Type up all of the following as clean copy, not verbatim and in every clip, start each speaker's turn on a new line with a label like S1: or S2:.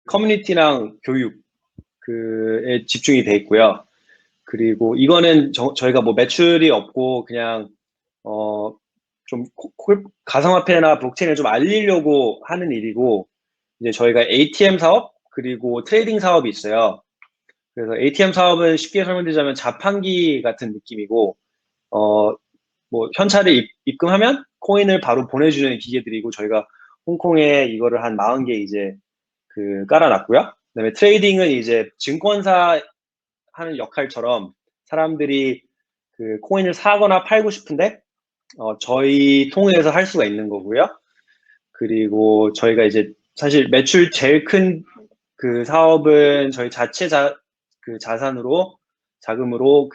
S1: 커뮤니티랑 교육 그에 집중이 돼 있고요. 그리고 이거는 저희가 뭐 매출이 없고 그냥 좀 가상화폐나 블록체인을 좀 알리려고 하는 일이고, 이제 저희가 ATM 사업 그리고 트레이딩 사업이 있어요. 그래서 ATM 사업은 쉽게 설명드리자면 자판기 같은 느낌이고, 뭐 현찰을 입금하면 코인을 바로 보내주는 기계들이고, 저희가 홍콩에 이거를 한 40개 이제 깔아놨고요. 그다음에 트레이딩은 이제 증권사 하는 역할처럼 사람들이 코인을 사거나 팔고 싶은데 저희 통해서 할 수가 있는 거고요. 그리고 저희가 이제 사실 매출 제일 큰 사업은 저희 자체 자산으로 자금으로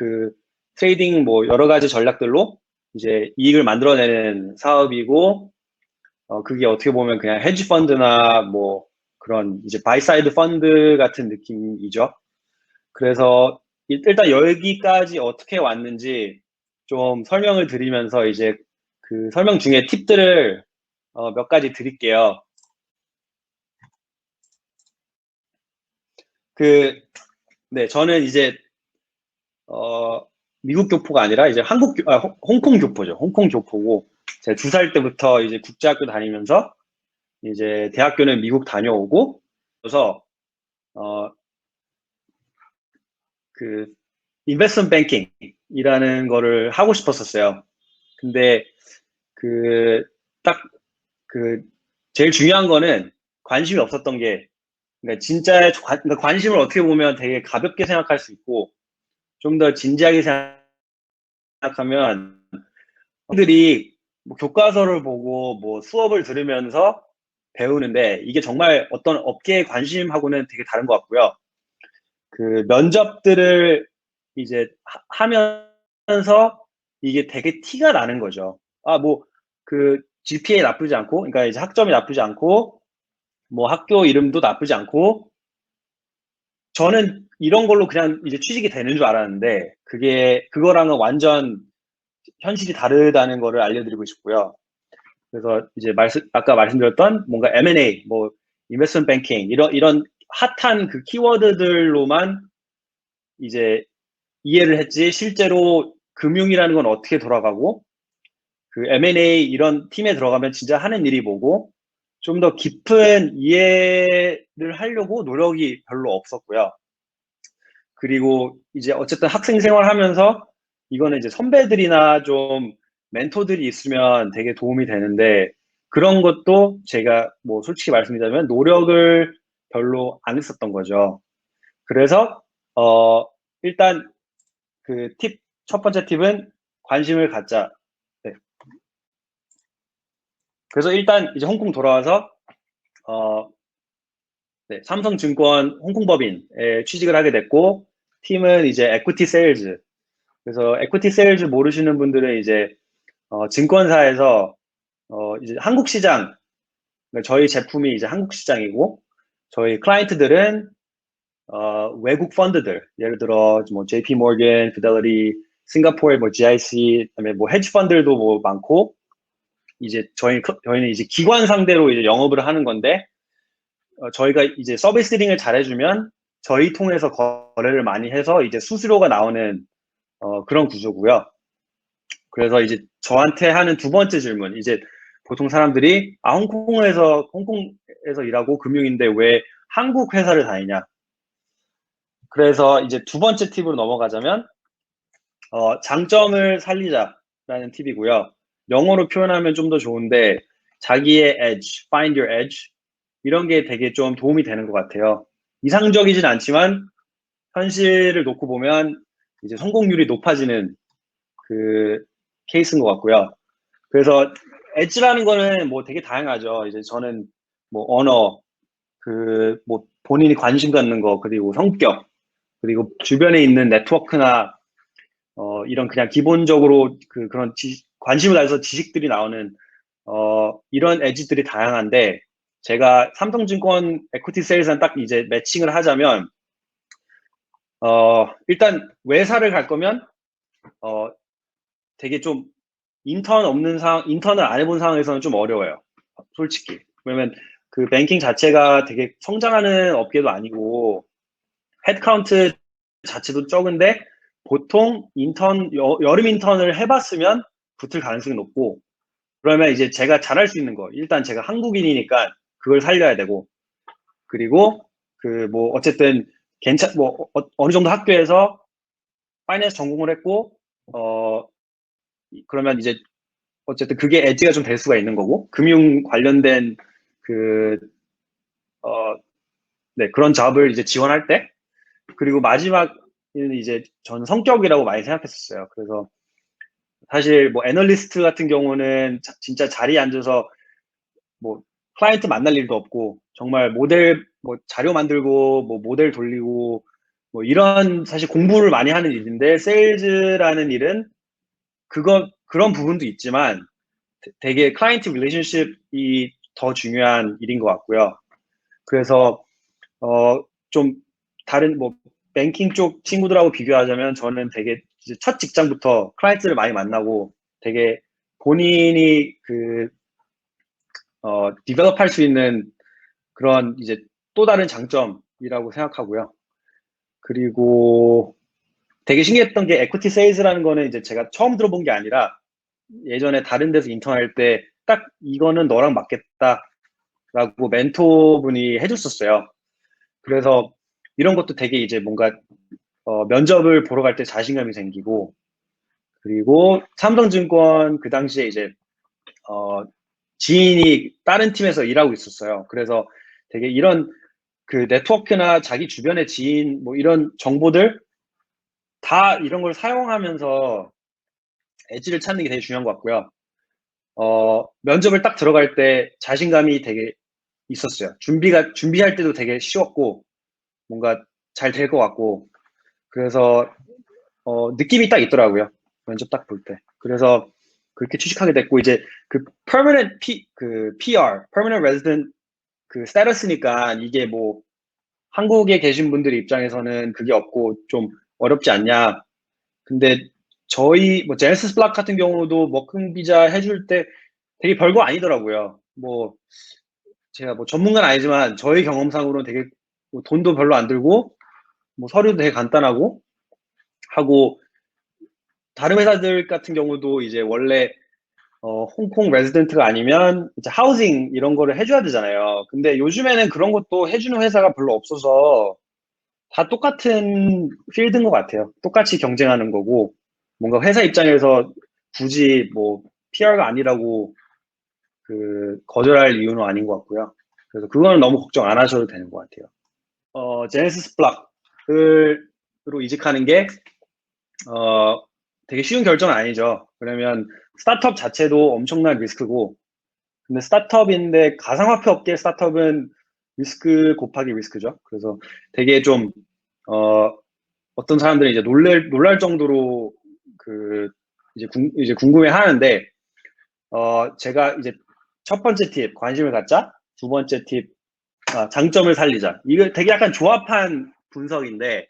S1: 트레이딩 뭐 여러 가지 전략들로 이제 이익을 만들어내는 사업이고, 그게 어떻게 보면 그냥 헤지 펀드나 뭐 그런 이제 바이사이드 펀드 같은 느낌이죠. 그래서 일단 여기까지 어떻게 왔는지 좀 설명을 드리면서 이제 설명 중에 팁들을 몇 가지 드릴게요. 네, 저는 이제 미국 교포가 아니라 이제 홍콩 교포죠. 홍콩 교포고, 제가 2살 때부터 이제 국제학교 다니면서 이제 대학교는 미국 다녀오고, 그래서 어, 인베스트먼트 뱅킹이라는 거를 하고 싶었었어요. 근데 딱 제일 중요한 거는 관심이 없었던 게, 그러니까 진짜 그러니까 관심을 어떻게 보면 되게 가볍게 생각할 수 있고 좀 더 진지하게 생각하면, 사람들이 뭐 교과서를 보고 뭐 수업을 들으면서 배우는데 이게 정말 어떤 업계의 관심하고는 되게 다른 것 같고요. 면접들을 이제 하면서 이게 되게 티가 나는 거죠. 아, 뭐 GPA 나쁘지 않고, 그러니까 이제 학점이 나쁘지 않고, 뭐 학교 이름도 나쁘지 않고, 저는 이런 걸로 그냥 이제 취직이 되는 줄 알았는데 그거랑은 완전 현실이 다르다는 거를 알려드리고 싶고요. 그래서 이제 아까 말씀드렸던 뭔가 M&A, 뭐 인베스트먼트 뱅킹 이런 핫한 키워드들로만 이제 이해를 했지, 실제로 금융이라는 건 어떻게 돌아가고 M&A 이런 팀에 들어가면 진짜 하는 일이 뭐고, 좀 더 깊은 이해를 하려고 노력이 별로 없었고요. 그리고 이제 어쨌든 학생 생활하면서 이거는 이제 선배들이나 좀 멘토들이 있으면 되게 도움이 되는데, 그런 것도 제가 뭐 솔직히 말씀드리자면 노력을 별로 안 했었던 거죠. 그래서 일단 첫 번째 팁은 관심을 갖자. 네. 그래서 일단 이제 홍콩 돌아와서 네, 삼성증권 홍콩법인에 취직을 하게 됐고, 팀은 이제 에퀴티 세일즈. 그래서 에퀴티 세일즈 모르시는 분들은 이제 증권사에서 이제 한국 시장, 그러니까 저희 제품이 이제 한국 시장이고, 저희 클라이언트들은 외국 펀드들, 예를 들어 뭐 JP 모건, 피델리티, 싱가포르의 뭐 GIC, 그다음에 뭐 헤지 펀드들도 뭐 많고, 이제 저희는 이제 기관 상대로 이제 영업을 하는 건데, 저희가 이제 서비스 링을 잘해주면 저희 통해서 거래를 많이 해서 이제 수수료가 나오는 그런 구조고요. 그래서 이제 저한테 하는 두 번째 질문, 이제 보통 사람들이 홍콩에서 일하고 금융인데 왜 한국 회사를 다니냐. 그래서 이제 두 번째 팁으로 넘어가자면 장점을 살리자라는 팁이고요. 영어로 표현하면 좀 더 좋은데, 자기의 edge, find your edge, 이런 게 되게 좀 도움이 되는 것 같아요. 이상적이진 않지만 현실을 놓고 보면 이제 성공률이 높아지는 케이스인 것 같고요. 그래서 엣지라는 거는 뭐 되게 다양하죠. 이제 저는 뭐 언어, 뭐 본인이 관심 갖는 거, 그리고 성격, 그리고 주변에 있는 네트워크나 이런 그냥 기본적으로 그런 관심을 가져서 지식들이 나오는 이런 엣지들이 다양한데, 제가 삼성증권 에퀴티 세일즈랑 딱 이제 매칭을 하자면 일단 회사를 갈 거면 되게 좀 인턴을 안 해본 상황에서는 좀 어려워요. 솔직히. 왜냐면 그 뱅킹 자체가 되게 성장하는 업계도 아니고 헤드카운트 자체도 적은데 보통 여름 인턴을 해봤으면 붙을 가능성이 높고 그러면 이제 제가 잘할 수 있는 거 일단 제가 한국인이니까 그걸 살려야 되고 그리고 그 뭐 어쨌든 뭐 어느 정도 학교에서 파이낸스 전공을 했고 그러면 이제 어쨌든 그게 엣지가 좀 될 수가 있는 거고 금융 관련된 그 네, 그런 잡을 이제 지원할 때 그리고 마지막은 이제 전 성격이라고 많이 생각했었어요. 그래서 사실 뭐 애널리스트 같은 경우는 진짜 자리에 앉아서 뭐 클라이언트 만날 일도 없고 정말 모델 뭐 자료 만들고 뭐 모델 돌리고 뭐 이런 사실 공부를 많이 하는 일인데 세일즈라는 일은 그런 부분도 있지만 되게 클라이언트 릴레이션십이 더 중요한 일인 것 같고요. 그래서 좀 다른 뭐 뱅킹 쪽 친구들하고 비교하자면 저는 되게 이제 첫 직장부터 클라이언트를 많이 만나고 되게 본인이 디벨롭할 수 있는 그런 이제 또 다른 장점이라고 생각하고요. 그리고 되게 신기했던 게 에쿼티 세일즈라는 거는 이제 제가 처음 들어본 게 아니라 예전에 다른 데서 인턴할 때 딱 이거는 너랑 맞겠다라고 멘토분이 해줬었어요. 그래서 이런 것도 되게 이제 뭔가 면접을 보러 갈 때 자신감이 생기고 그리고 삼성증권 그 당시에 이제 지인이 다른 팀에서 일하고 있었어요. 그래서 되게 이런 그 네트워크나 자기 주변의 지인 뭐 이런 정보들 다 이런 걸 사용하면서 엣지를 찾는 게 되게 중요한 것 같고요. 면접을 딱 들어갈 때 자신감이 되게 있었어요. 준비할 때도 되게 쉬웠고 뭔가 잘 될 것 같고 그래서 느낌이 딱 있더라고요. 면접 딱 볼 때. 그래서 그렇게 취직하게 됐고 이제 그 PR, permanent resident 그 스테러스니까 이게 뭐 한국에 계신 분들 입장에서는 그게 없고 좀 어렵지 않냐. 근데 저희 뭐 제네시스 블락 같은 경우도 워킹 비자 해줄 때 되게 별거 아니더라고요. 뭐 제가 뭐 전문가는 아니지만 저희 경험상으로는 되게 뭐 돈도 별로 안 들고 뭐 서류도 되게 간단하고 하고 다른 회사들 같은 경우도 이제 원래 홍콩 레지던트가 아니면 이제 하우징 이런 거를 해줘야 되잖아요. 근데 요즘에는 그런 것도 해주는 회사가 별로 없어서 다 똑같은 필드인 것 같아요. 똑같이 경쟁하는 거고 뭔가 회사 입장에서 굳이 뭐 PR가 아니라고 거절할 이유는 아닌 것 같고요. 그래서 그거는 너무 걱정 안 하셔도 되는 것 같아요. 제네시스 블락으로 이직하는 게 되게 쉬운 결정은 아니죠. 그러면 스타트업 자체도 엄청난 리스크고 근데 스타트업인데 가상화폐 업계 스타트업은 리스크 곱하기 리스크죠. 그래서 되게 좀 어떤 사람들은 이제 놀랄 정도로 이제 궁금해 하는데 제가 이제 첫 번째 팁 관심을 갖자, 두 번째 팁 장점을 살리자. 이거 되게 약간 조합한 분석인데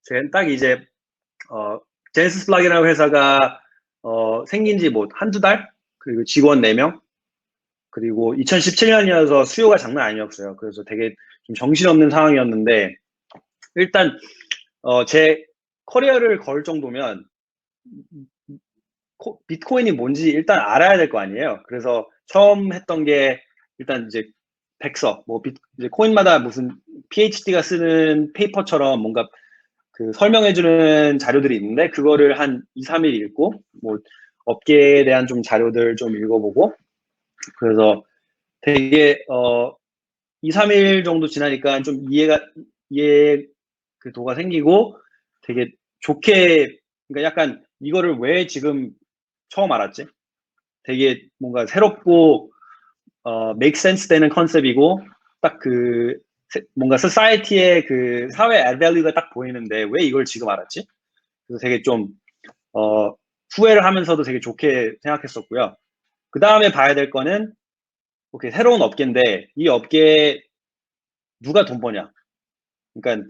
S1: 제가 딱 이제 제네시스 블락이라는 회사가 생긴 지 뭐 한두 달? 그리고 직원 4명? 그리고 2017년이어서 수요가 장난 아니었어요. 그래서 되게 좀 정신없는 상황이었는데 일단 제 커리어를 걸 정도면 비트코인이 뭔지 일단 알아야 될 거 아니에요. 그래서 처음 했던 게 일단 이제 백서, 뭐 이제 코인마다 무슨 PhD가 쓰는 페이퍼처럼 뭔가 설명해주는 자료들이 있는데 그거를 한 2, 3일 읽고 뭐 업계에 대한 좀 자료들 좀 읽어보고 그래서 되게 2, 3일 정도 지나니까 좀 이해 그 도가 생기고 되게 좋게 그러니까 약간 이거를 왜 지금 처음 알았지? 되게 뭔가 새롭고 make sense 되는 컨셉이고 딱 뭔가 society의 사회 add value가 딱 보이는데 왜 이걸 지금 알았지? 그래서 되게 좀 후회를 하면서도 되게 좋게 생각했었고요. 그 다음에 봐야 될 거는 오케이 새로운 업계인데 이 업계에 누가 돈 버냐? 그러니까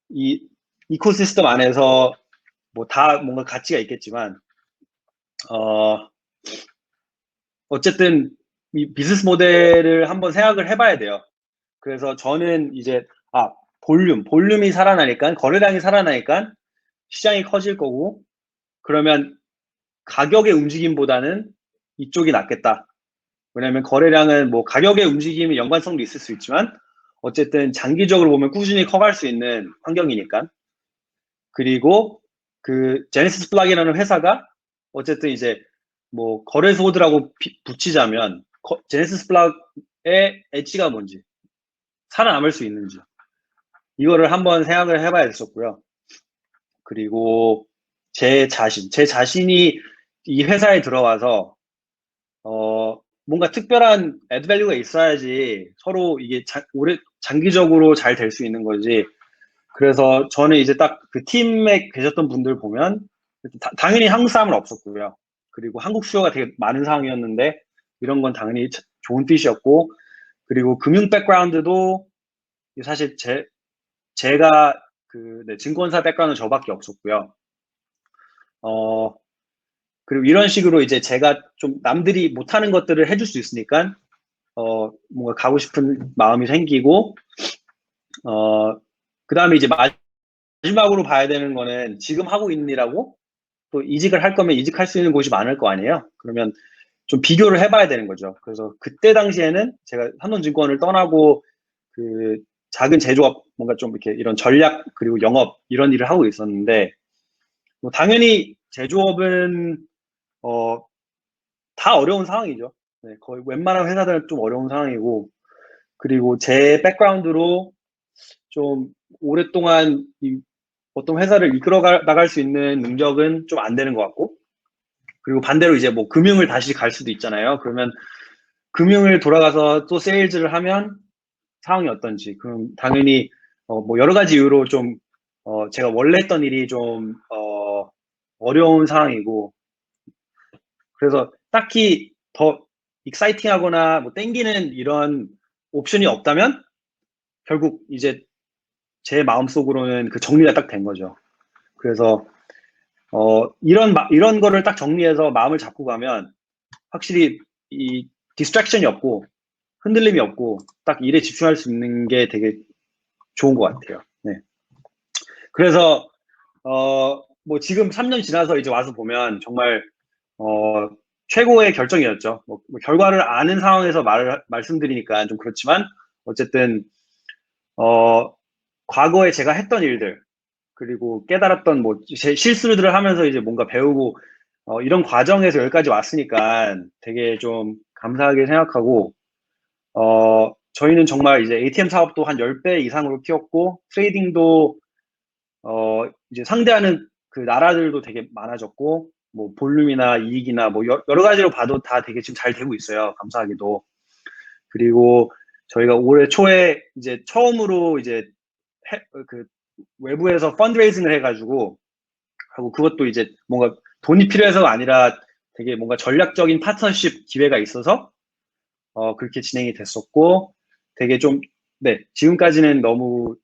S1: 이 이코시스템 안에서 뭐 다 뭔가 가치가 있겠지만 어쨌든 이 비즈니스 모델을 한번 생각을 해봐야 돼요. 그래서 저는 이제 볼륨이 살아나니까 거래량이 살아나니까 시장이 커질 거고 그러면 가격의 움직임보다는 이쪽이 낫겠다. 왜냐하면 거래량은 뭐 가격의 움직임이 연관성도 있을 수 있지만 어쨌든 장기적으로 보면 꾸준히 커갈 수 있는 환경이니까. 그리고 그 제네시스 블락이라는 회사가 어쨌든 이제 뭐 거래소들하고 붙이자면 제네시스 블락의 엣지가 뭔지 살아남을 수 있는지 이거를 한번 생각을 해봐야 됐었고요. 그리고 제 자신이 이 회사에 들어와서 뭔가 특별한 애드밸류가 있어야지 서로 이게 장기적으로 잘 될 수 있는 거지. 그래서 저는 이제 딱 그 팀에 계셨던 분들 보면 당연히 한국 사람은 없었고요. 그리고 한국 수요가 되게 많은 상황이었는데 이런 건 당연히 좋은 뜻이었고 그리고 금융 백그라운드도 사실 제가 증권사 백그라운드 저밖에 없었고요. 그리고 이런 식으로 이제 제가 좀 남들이 못하는 것들을 해줄 수 있으니까 뭔가 가고 싶은 마음이 생기고 그 다음에 이제 마지막으로 봐야 되는 거는 지금 하고 있는 일하고 또 이직을 할 거면 이직할 수 있는 곳이 많을 거 아니에요. 그러면 좀 비교를 해봐야 되는 거죠. 그래서 그때 당시에는 제가 삼성증권을 떠나고 그 작은 제조업 뭔가 좀 이렇게 이런 전략 그리고 영업 이런 일을 하고 있었는데 뭐 당연히 제조업은 다 어려운 상황이죠. 네, 거의 웬만한 회사들은 좀 어려운 상황이고 그리고 제 백그라운드로 좀 오랫동안 어떤 회사를 이끌어 나갈 수 있는 능력은 좀 안 되는 것 같고 그리고 반대로 이제 뭐 금융을 다시 갈 수도 있잖아요. 그러면 금융을 돌아가서 또 세일즈를 하면 상황이 어떤지 그럼 당연히 뭐 여러 가지 이유로 좀 제가 원래 했던 일이 좀 어려운 상황이고 그래서 딱히 더 익사이팅하거나 뭐 땡기는 이런 옵션이 없다면 결국 이제 제 마음속으로는 그 정리가 딱 된 거죠. 그래서 이런 거를 딱 정리해서 마음을 잡고 가면 확실히 이 디스트랙션이 없고 흔들림이 없고 딱 일에 집중할 수 있는 게 되게 좋은 것 같아요. 네. 그래서 뭐 지금 3년 지나서 이제 와서 보면 정말 최고의 결정이었죠. 뭐 결과를 아는 상황에서 말씀드리니까 좀 그렇지만 어쨌든 과거에 제가 했던 일들 그리고 깨달았던 뭐 제 실수들을 하면서 이제 뭔가 배우고 이런 과정에서 여기까지 왔으니까 되게 좀 감사하게 생각하고 저희는 정말 이제 ATM 사업도 한 10배 이상으로 키웠고 트레이딩도 이제 상대하는 그 나라들도 되게 많아졌고 뭐 볼륨이나 이익이나 뭐 여러 가지로 봐도 다 되게 지금 잘 되고 있어요. 감사하게도. 그리고 저희가 올해 초에 이제 처음으로 이제 그 외부에서 펀드레이징을 해가지고 하고 그것도 이제 뭔가 돈이 필요해서가 아니라 되게 뭔가 전략적인 파트너십 기회가 있어서 그렇게 진행이 됐었고 되게 좀 네, 지금까지는 너무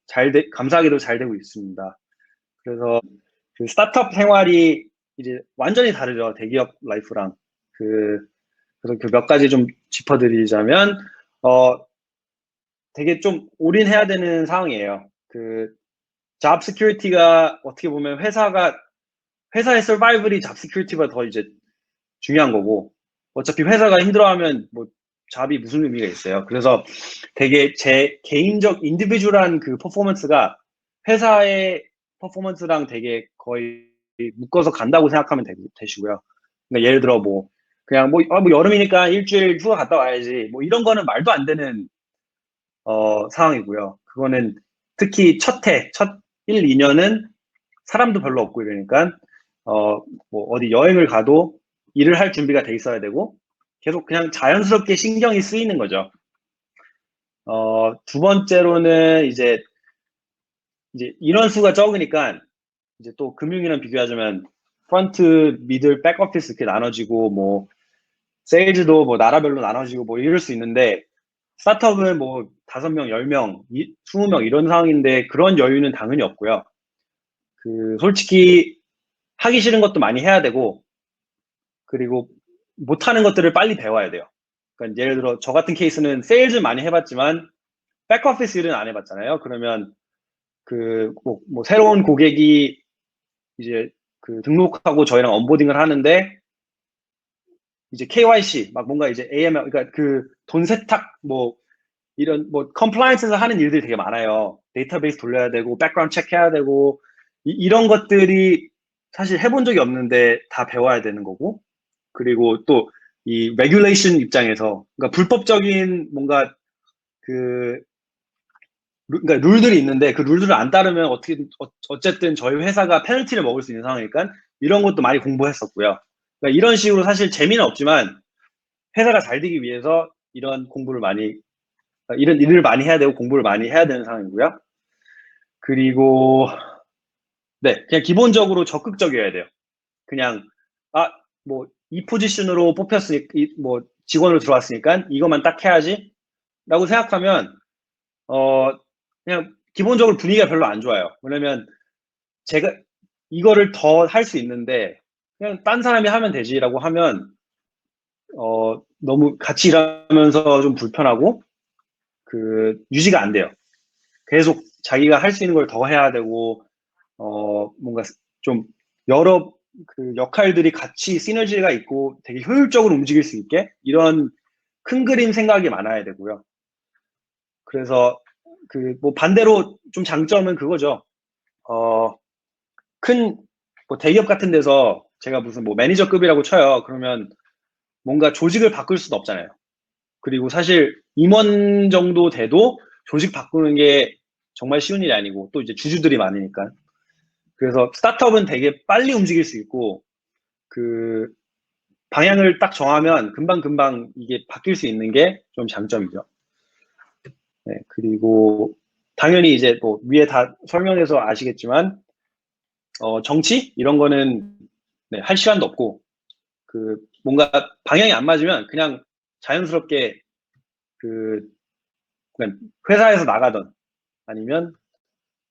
S1: 감사하게도 잘 되고 있습니다. 그래서 그 스타트업 생활이 이제 완전히 다르죠. 대기업 라이프랑. 그래서 그 몇 가지 좀 짚어드리자면, 되게 좀 올인해야 되는 상황이에요. 잡 시큐리티가 어떻게 보면 회사의 서바이벌이 잡 시큐리티보다 더 이제 중요한 거고, 어차피 회사가 힘들어하면 뭐 잡이 무슨 의미가 있어요. 그래서 되게 제 개인적 인디비주얼한 그 퍼포먼스가 회사의 퍼포먼스랑 되게 거의 묶어서 간다고 생각하면 되시고요. 그러니까 예를 들어 뭐 그냥 뭐 여름이니까 일주일 휴가 갔다 와야지 뭐 이런 거는 말도 안 되는 상황이고요. 그거는 특히 첫 1, 2년은 사람도 별로 없고 이러니까 뭐 어디 여행을 가도 일을 할 준비가 돼 있어야 되고 계속 그냥 자연스럽게 신경이 쓰이는 거죠. 두 번째로는 이제 인원수가 적으니까 이제 또 금융이랑 비교하자면 프런트, 미들, 백오피스 이렇게 나눠지고 뭐 세일즈도 뭐 나라별로 나눠지고 뭐 이럴 수 있는데 스타트업은 뭐 5명, 10명, 20명 이런 상황인데 그런 여유는 당연히 없고요. 솔직히 하기 싫은 것도 많이 해야 되고 그리고 못하는 것들을 빨리 배워야 돼요. 그러니까 예를 들어 저 같은 케이스는 세일즈 많이 해봤지만 백오피스 일은 안 해봤잖아요. 그러면 그 뭐 새로운 고객이 이제 그 등록하고 저희랑 언보딩을 하는데 이제 KYC 막 뭔가 이제 AML 그러니까 그 돈 세탁 뭐 이런 뭐 컴플라이언스에서 하는 일들이 되게 많아요. 데이터베이스 돌려야 되고 백그라운드 체크해야 되고 이런 것들이 사실 해본 적이 없는데 다 배워야 되는 거고 그리고 또 이 레귤레이션 입장에서 그러니까 불법적인 뭔가 그 그러니까 룰들이 있는데 그 룰들을 안 따르면 어떻게 어쨌든 저희 회사가 페널티를 먹을 수 있는 상황이니까 이런 것도 많이 공부했었고요. 그러니까 이런 식으로 사실 재미는 없지만 회사가 잘 되기 위해서 이런 공부를 많이 이런 일을 많이 해야 되고 공부를 많이 해야 되는 상황이고요. 그리고 네, 그냥 기본적으로 적극적이어야 돼요. 그냥 뭐 이 포지션으로 뽑혔으니까 뭐 직원으로 들어왔으니까 이것만 딱 해야지라고 생각하면 그냥 기본적으로 분위기가 별로 안 좋아요. 왜냐면 제가 이거를 더 할 수 있는데 그냥 딴 사람이 하면 되지라고 하면 너무 같이 일하면서 좀 불편하고 그 유지가 안 돼요. 계속 자기가 할 수 있는 걸 더 해야 되고 뭔가 좀 여러 그 역할들이 같이 시너지가 있고 되게 효율적으로 움직일 수 있게 이런 큰 그림 생각이 많아야 되고요. 그래서 그 뭐 반대로 좀 장점은 그거죠. 큰 뭐 대기업 같은 데서 제가 무슨 뭐 매니저급이라고 쳐요. 그러면 뭔가 조직을 바꿀 수도 없잖아요. 그리고 사실 임원 정도 돼도 조직 바꾸는 게 정말 쉬운 일이 아니고 또 이제 주주들이 많으니까. 그래서 스타트업은 되게 빨리 움직일 수 있고 그 방향을 딱 정하면 금방금방 이게 바뀔 수 있는 게 좀 장점이죠. 네, 그리고 당연히 이제 뭐 위에 다 설명해서 아시겠지만 정치 이런 거는 네, 할 시간도 없고 그 뭔가 방향이 안 맞으면 그냥 자연스럽게 그 그냥 회사에서 나가던 아니면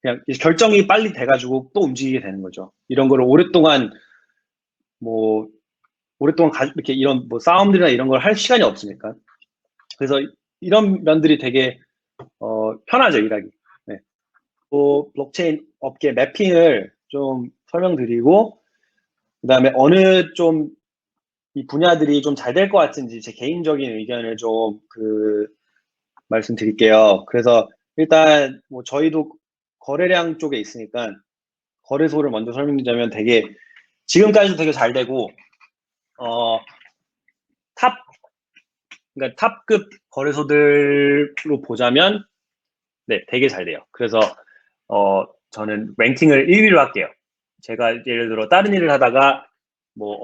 S1: 그냥 결정이 빨리 돼가지고 또 움직이게 되는 거죠. 이런 거를 오랫동안 뭐 오랫동안 이렇게 이런 뭐 싸움들이나 이런 걸 할 시간이 없으니까. 그래서 이런 면들이 되게 편하죠, 일하기. 네. 또 블록체인 업계 매핑을 좀 설명드리고 그다음에 어느 좀 이 분야들이 좀 잘 될 것 같은지 제 개인적인 의견을 좀 말씀드릴게요. 그래서 일단 뭐 저희도 거래량 쪽에 있으니까 거래소를 먼저 설명드리자면 되게 지금까지도 되게 잘 되고 어, 탑 그러니까 탑급 거래소들로 보자면 네, 되게 잘 돼요. 그래서 저는 랭킹을 1위로 할게요. 제가 예를 들어 다른 일을 하다가 뭐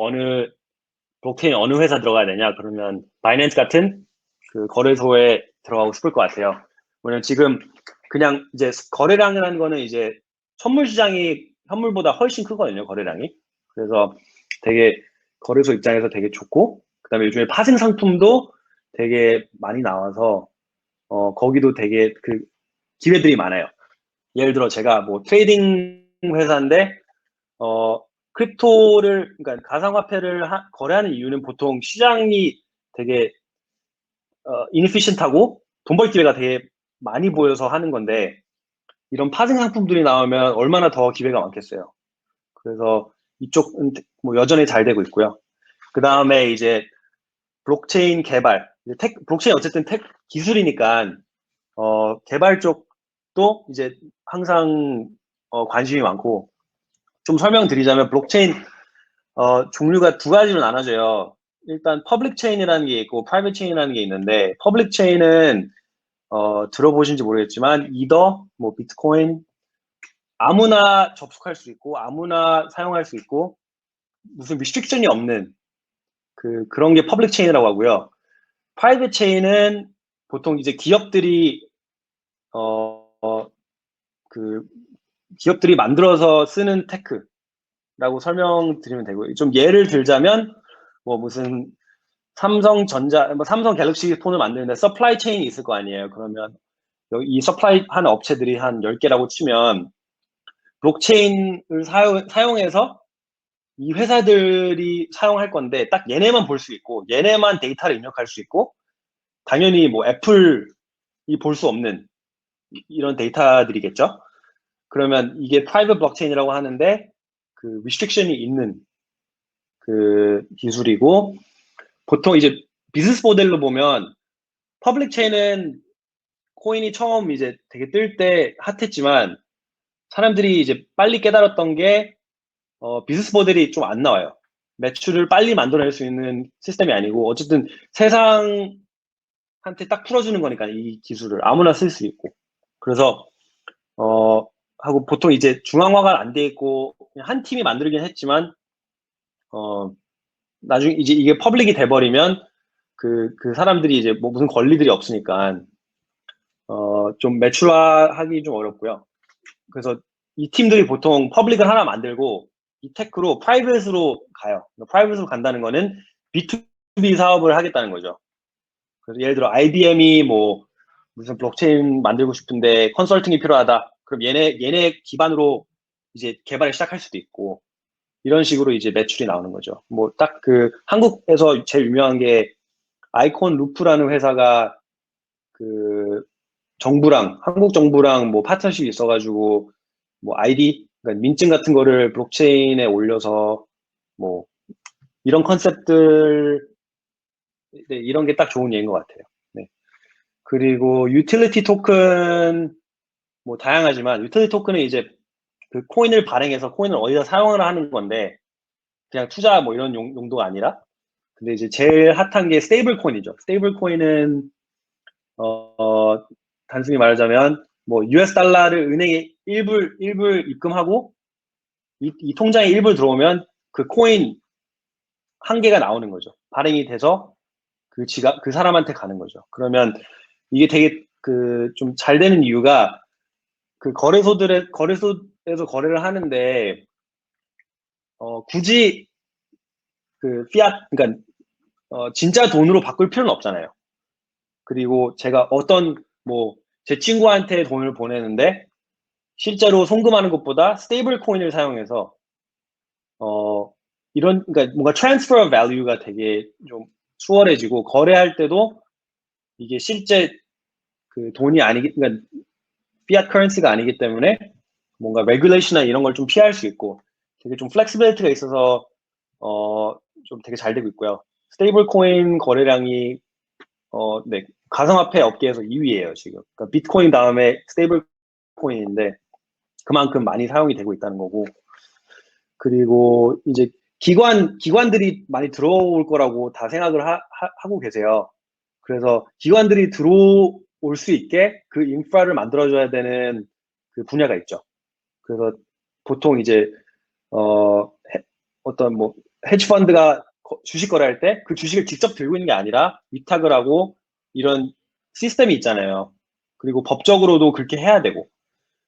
S1: 블록체인 어느 회사 들어가야 되냐 그러면 바이낸스 같은 그 거래소에 들어가고 싶을 것 같아요. 왜냐면 지금 그냥 이제 거래량이라는 거는 이제 선물 시장이 현물보다 훨씬 크거든요, 거래량이. 그래서 되게 거래소 입장에서 되게 좋고 그다음에 요즘에 파생 상품도 되게 많이 나와서 거기도 되게 그 기회들이 많아요. 예를 들어 제가 뭐 트레이딩 회사인데 크립토를 그러니까 가상화폐를 거래하는 이유는 보통 시장이 되게 이니피션트하고 돈 벌 기회가 되게 많이 보여서 하는 건데 이런 파생 상품들이 나오면 얼마나 더 기회가 많겠어요. 그래서 이쪽은 뭐 여전히 잘 되고 있고요. 그 다음에 이제 블록체인 개발, 블록체인 어쨌든 기술이니까 개발 쪽도 이제 항상 관심이 많고 좀 설명드리자면 블록체인 종류가 두 가지로 나눠져요. 일단 퍼블릭 체인이라는 게 있고 프라이빗 체인이라는 게 있는데 퍼블릭 체인은 들어보신지 모르겠지만 이더, 뭐 비트코인 아무나 접속할 수 있고 아무나 사용할 수 있고 무슨 리스트릭션이 없는 그런 게 퍼블릭 체인이라고 하고요. 프라이빗 체인은 보통 이제 기업들이 그 기업들이 만들어서 쓰는 테크라고 설명드리면 되고요. 좀 예를 들자면 뭐 무슨 삼성전자, 뭐 삼성 갤럭시 폰을 만드는데 서플라이 체인이 있을 거 아니에요. 그러면 이 서플라이 하는 업체들이 한 10개라고 치면 블록체인을 사용해서 이 회사들이 사용할 건데 딱 얘네만 볼 수 있고 얘네만 데이터를 입력할 수 있고 당연히 뭐 애플이 볼 수 없는 이런 데이터들이겠죠. 그러면 이게 프라이빗 블록체인이라고 하는데 그 리스트릭션이 있는 그 기술이고, 보통 이제 비즈니스 모델로 보면 퍼블릭 체인은 코인이 처음 이제 되게 뜰 때 핫했지만 사람들이 이제 빨리 깨달았던 게 비즈니스 모델이 좀 안 나와요. 매출을 빨리 만들어낼 수 있는 시스템이 아니고, 어쨌든 세상한테 딱 풀어주는 거니까 이 기술을 아무나 쓸 수 있고. 그래서 하고 보통 이제 중앙화가 안 돼 있고 그냥 한 팀이 만들긴 했지만 나중에 이제 이게 퍼블릭이 돼버리면 그 사람들이 이제 뭐 무슨 권리들이 없으니까 좀 매출화하기 좀 어렵고요. 그래서 이 팀들이 보통 퍼블릭을 하나 만들고 이 테크로 프라이빗으로 가요. 프라이빗으로 간다는 거는 B2B 사업을 하겠다는 거죠. 그래서 예를 들어 IBM이 뭐 무슨 블록체인 만들고 싶은데 컨설팅이 필요하다. 그럼 얘네 기반으로 이제 개발을 시작할 수도 있고, 이런 식으로 이제 매출이 나오는 거죠. 뭐 딱 그 한국에서 제일 유명한 게 아이콘 루프라는 회사가 그 정부랑 한국 정부랑 뭐 파트너십이 있어가지고 뭐 아이디, 그러니까 민증 같은 거를 블록체인에 올려서 뭐 이런 컨셉들, 네, 이런 게 딱 좋은 예인 것 같아요. 네. 그리고 유틸리티 토큰 뭐 다양하지만 유틸리티 토큰은 이제 그 코인을 발행해서 코인을 어디다 사용을 하는 건데 그냥 투자 뭐 이런 용도가 아니라, 근데 이제 제일 핫한 게 스테이블 코인이죠. 스테이블 코인은 단순히 말하자면 뭐 US 달러를 은행에 일불 입금하고 이 통장에 일불 들어오면 그 코인 한 개가 나오는 거죠. 발행이 돼서 그 사람한테 가는 거죠. 그러면 이게 되게 그 좀 잘 되는 이유가 그 거래소에서 거래를 하는데 굳이 그 피앗, 그러니까 진짜 돈으로 바꿀 필요는 없잖아요. 그리고 제가 뭐 제 친구한테 돈을 보내는데 실제로 송금하는 것보다 스테이블 코인을 사용해서 그러니까 뭔가 트랜스퍼 밸류가 되게 좀 수월해지고, 거래할 때도 이게 실제 그 돈이 아니기, 그러니까 피앗 커런시가 아니기 때문에 뭔가 레귤레이션이나 이런 걸 좀 피할 수 있고 되게 좀 플렉시빌리티가 있어서 좀 되게 잘 되고 있고요. 스테이블 코인 거래량이 네, 가상화폐 업계에서 2위예요, 지금. 그러니까 비트코인 다음에 스테이블 코인인데 그만큼 많이 사용이 되고 있다는 거고. 그리고 이제 기관들이 많이 들어올 거라고 다 생각을 하고 계세요. 그래서 기관들이 들어올 수 있게 그 인프라를 만들어줘야 되는 그 분야가 있죠. 그래서 보통 이제 어떤 뭐 헤지 펀드가 주식 거래할 때 그 주식을 직접 들고 있는 게 아니라 위탁을 하고 이런 시스템이 있잖아요. 그리고 법적으로도 그렇게 해야 되고,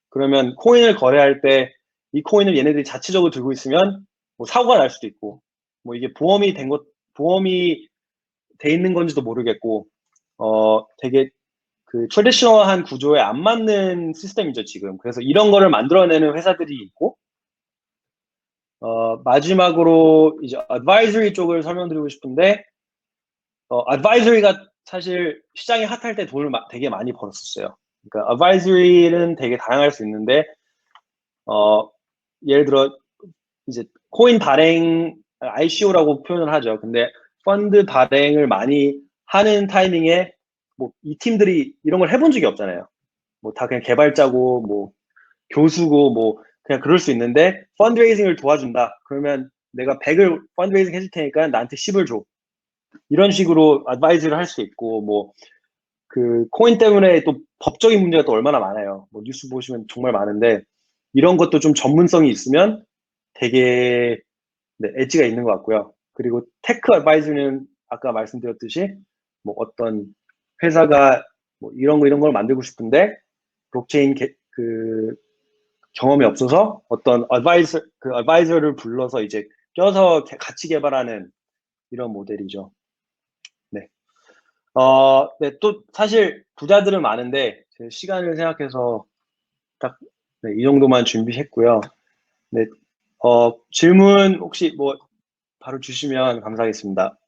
S1: 그러면 코인을 거래할 때 이 코인을 얘네들이 자체적으로 들고 있으면 뭐 사고가 날 수도 있고, 뭐 이게 보험이 돼 있는 건지도 모르겠고, 되게 그 트레디셔널한 구조에 안 맞는 시스템이죠, 지금. 그래서 이런 거를 만들어내는 회사들이 있고, 마지막으로 이제 advisory 쪽을 설명드리고 싶은데, advisory가 사실 시장이 핫할 때 돈을 되게 많이 벌었었어요. 그러니까 advisory는 되게 다양할 수 있는데, 예를 들어 이제 코인 발행 ICO라고 표현을 하죠. 근데 펀드 발행을 많이 하는 타이밍에 뭐 이 팀들이 이런 걸 해본 적이 없잖아요. 뭐 다 그냥 개발자고 뭐 교수고 뭐 그냥 그럴 수 있는데 펀드레이징을 도와준다. 그러면 내가 100을 펀드레이징 해줄 테니까 나한테 10을 줘. 이런 식으로 advisory를 할 수 있고, 뭐 그 코인 때문에 또 법적인 문제가 또 얼마나 많아요. 뭐 뉴스 보시면 정말 많은데 이런 것도 좀 전문성이 있으면 되게 네, 엣지가 있는 것 같고요. 그리고 테크 어드바이저는 아까 말씀드렸듯이 뭐 어떤 회사가 뭐 이런 걸 만들고 싶은데 블록체인 그 경험이 없어서 어떤 어드바이저를 불러서 이제 껴서 같이 개발하는 이런 모델이죠. 네. 네, 또 사실 부자들은 많은데 제 시간을 생각해서 딱 네, 이 정도만 준비했고요. 네, 질문 혹시 뭐 바로 주시면 감사하겠습니다.